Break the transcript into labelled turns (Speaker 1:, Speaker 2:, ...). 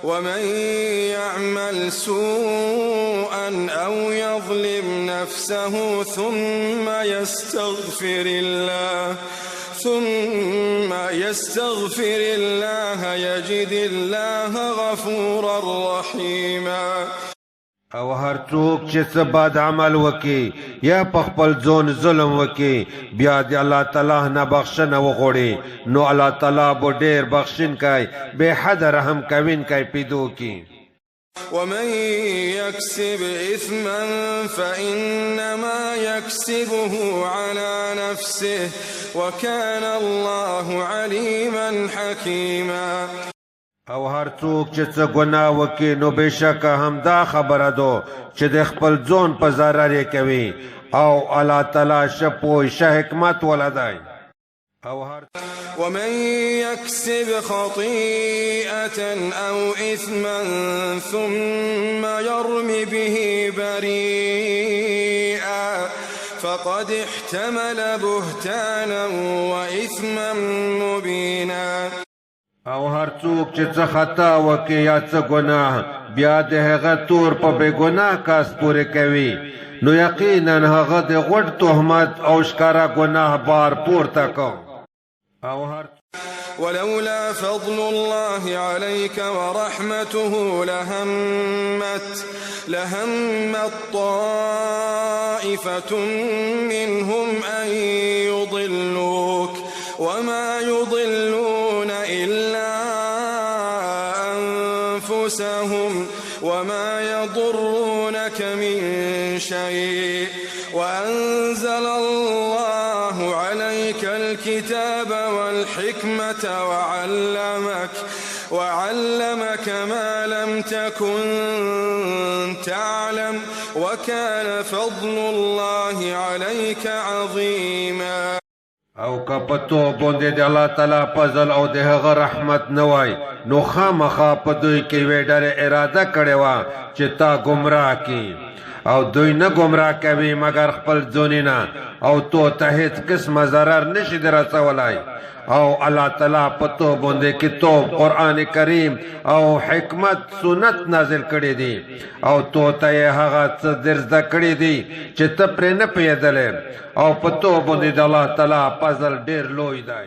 Speaker 1: ومن يعمل سوءا أو يظلم نفسه ثم يستغفر الله يجد الله غفورا رحيما.
Speaker 2: او هر څوک چې څه بد عمل وکي یا په خپل ځون ظلم وکي بیا د الله تعالی نه بخښنه وغواړي نو الله تعالی به ډېر بخښونکی بې حده رحم کوونکی پیدا کړي.
Speaker 1: ومن يكسب إثما فإنما يكسبه على نفسه وكان الله عليما حكيما.
Speaker 2: او هر څوک چې څه ګناه وکړي نو بېشکه همدا خبره ده چې د خپل ځون په ضرر یې کوي او الله تعالی ښه پوه ښه حکمت والا دی.
Speaker 1: ومن يكسب خطيئة أو إثما ثم يرم به بريئا فقد احتمل بهتانا وإثما مبينا.
Speaker 2: او هر څوک چې څه خطا وکړي یا څه ګناه بیا د هغه تور په بې ګناه کس پورې کوي نو یقینا هغه د غټ تهمت او ښکاره ګناه بار پورته کو.
Speaker 1: ولولا فضل الله عليك ورحمته لهمت طائفة منهم أن يضلوك وما يضلون إلا أنفسهم وما يضرونك من شيء وأنزل الله عليك الكتاب والحكمة وعلمك ما لم تكن تعلم وكان فضل الله عليك عظيما.
Speaker 2: او که په تو باندې د الله تعالی فضل او د هغه رحمت نه وای نو خامخا په دوی کې وې ډېره اراده کړې وه چې تا ګمراه کړي او دوی نه ګمراه کوي مګر خپل ځونونه او تو ته هیڅ قسمه ضرر نشي در رسولی. او الله تعالی په تو باندې کتاب قرآن کریم او حکمت سنت نازل کړي دي او تو ته یې هغه څه در زده کړي دي چې ته پرې نه پوهېدلې او په تو باندې د الله تعالی فضل ډېر لوی دی.